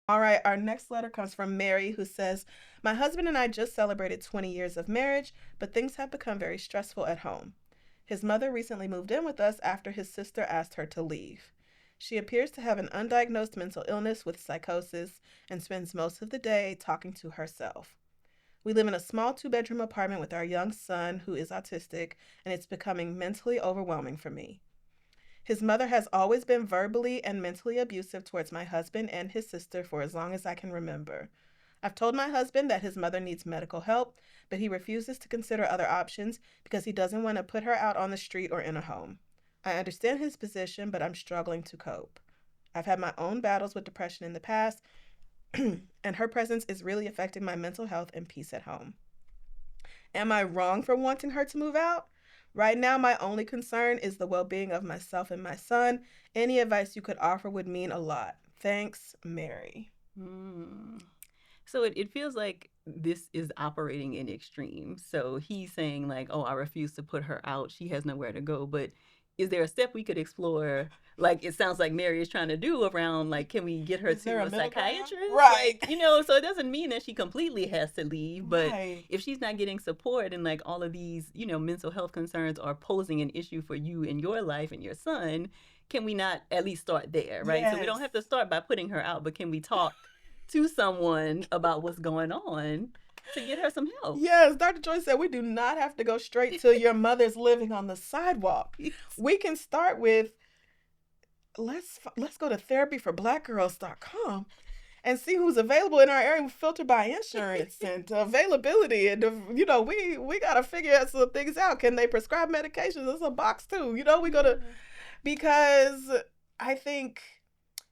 All right, our next letter comes from Mary, who says, my husband and I just celebrated 20 years of marriage, but things have become very stressful at home. His mother recently moved in with us after his sister asked her to leave. She appears to have an undiagnosed mental illness with psychosis and spends most of the day talking to herself. We live in a small 2-bedroom apartment with our young son, who is autistic, and it's becoming mentally overwhelming for me. His mother has always been verbally and mentally abusive towards my husband and his sister for as long as I can remember. I've told my husband that his mother needs medical help, but he refuses to consider other options because he doesn't want to put her out on the street or in a home. I understand his position, but I'm struggling to cope. I've had my own battles with depression in the past, and her presence is really affecting my mental health and peace at home. Am I wrong for wanting her to move out? Right now, my only concern is the well being of myself and my son. Any advice you could offer would mean a lot. Thanks, Mary. Mm. So it feels like this is operating in extremes. So he's saying, like, oh, I refuse to put her out. She has nowhere to go. But is there a step we could explore? Like, it sounds like Mary is trying to do around, like, can we get her Is there to a a middle ground? psychiatrist? Right. Like, so it doesn't mean that she completely has to leave. But Right. if she's not getting support and, like, all of these, mental health concerns are posing an issue for you in your life and your son, can we not at least start there, right? So we don't Yes. have to start by putting her out, but can we talk to someone about what's going on to get her some help? Yes, Dr. Joy said we do not have to go straight to your mother's living on the sidewalk. We can start with let's go to therapyforblackgirls.com and see who's available in our area. We filter by insurance and availability, and we gotta figure some things out. Can they prescribe medications? There's a box too. We go to, because I think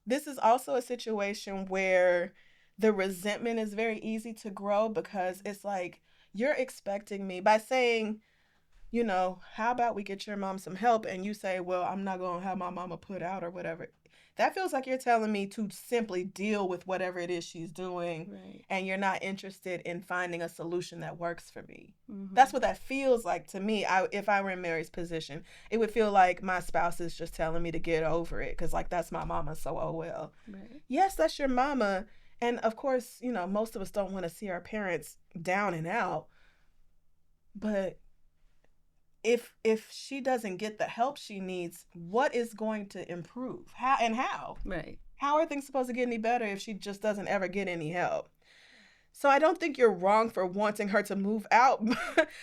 this is also a situation where the resentment is very easy to grow, because it's like you're expecting me by saying, how about we get your mom some help, and you say, well, I'm not going to have my mama put out or whatever. That feels like you're telling me to simply deal with whatever it is she's doing, Right. and you're not interested in finding a solution that works for me. Mm-hmm. That's what that feels like to me. If I were in Mary's position, it would feel like my spouse is just telling me to get over it, because, like, that's my mama, so oh well. Right. Yes, that's your mama. And of course, most of us don't want to see our parents down and out. But if she doesn't get the help she needs, what is going to improve? How? Right. How are things supposed to get any better if she just doesn't ever get any help? So I don't think you're wrong for wanting her to move out,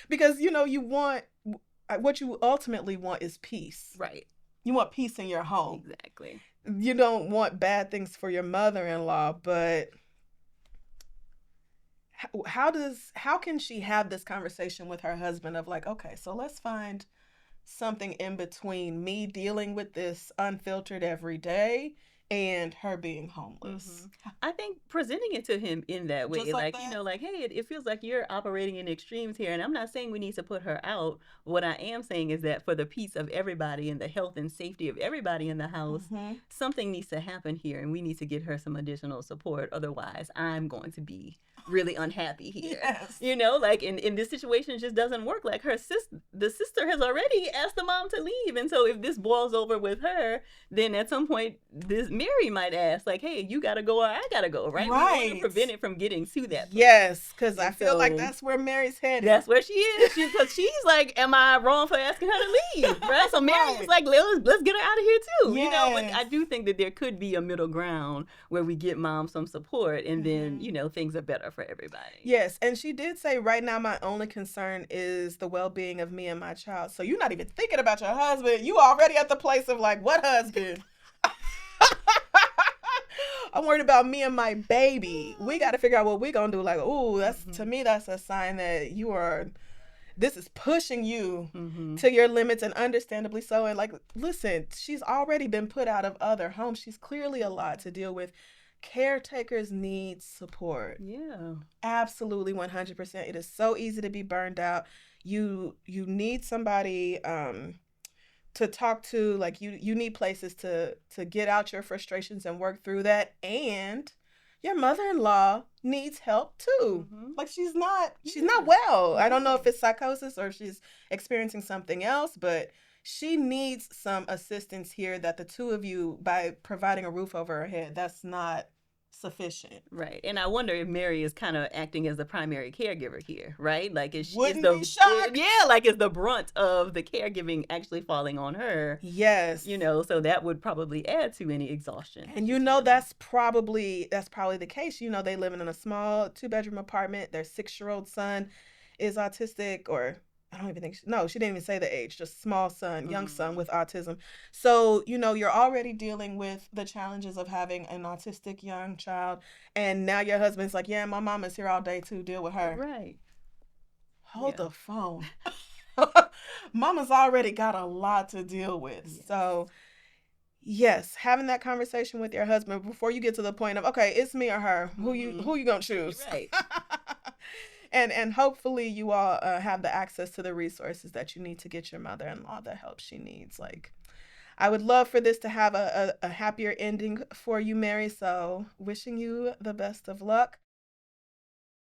because you want, what you ultimately want is peace. Right. You want peace in your home. Exactly. You don't want bad things for your mother-in-law, but how can she have this conversation with her husband of like, okay, so let's find something in between me dealing with this unfiltered every day and her being homeless. Mm-hmm. I think presenting it to him in that way, Just like like, that? like, hey, it feels like you're operating in extremes here. And I'm not saying we need to put her out. What I am saying is that for the peace of everybody and the health and safety of everybody in the house, something needs to happen here, and we need to get her some additional support. Otherwise, I'm going to be really unhappy here. Yes. Like in this situation, it just doesn't work. Like the sister has already asked the mom to leave. And so if this boils over with her, then at some point, this Mary might ask, like, hey, you got to go or I got to go, right? Right. We want to prevent it from getting to that place. Yes, because I feel so, like that's where Mary's headed. That's where she is. Because she's like, am I wrong for asking her to leave? Right? So Mary is like, let's get her out of here too. Yes. But I do think that there could be a middle ground where we get mom some support, and then, things are better for everybody. Yes, and she did say, right now my only concern is the well-being of me and my child. So you're not even thinking about your husband. You already at the place of like, what husband? I'm worried about me and my baby. We got to figure out what we're going to do. Like, ooh, to me, that's a sign that this is pushing you to your limits, and understandably so. And like, listen, she's already been put out of other homes. She's clearly a lot to deal with. Caretakers need support. Yeah. Absolutely, 100%. It is so easy to be burned out. You need somebody to talk to. Like, you need places to get out your frustrations and work through that. And your mother-in-law needs help too. Like, she's not well. I don't know if it's psychosis or she's experiencing something else, but she needs some assistance here, that the two of you, by providing a roof over her head, that's not sufficient. Right. And I wonder if Mary is kind of acting as the primary caregiver here, right? Like Wouldn't be shocked. yeah, like is the brunt of the caregiving actually falling on her? Yes. So that would probably add to any exhaustion. And that's probably the case. They live in a small 2-bedroom apartment. Their 6-year-old son is autistic, or I don't even think she didn't even say the age, just small son, young son with autism. So, you're already dealing with the challenges of having an autistic young child, and now your husband's like, yeah, my mama's here all day too, deal with her. Right. Hold the phone. Mama's already got a lot to deal with. Yes. So, yes, having that conversation with your husband before you get to the point of, okay, it's me or her. Who you gonna choose? Right. And hopefully you all have the access to the resources that you need to get your mother-in-law the help she needs. Like, I would love for this to have a happier ending for you, Mary. So wishing you the best of luck.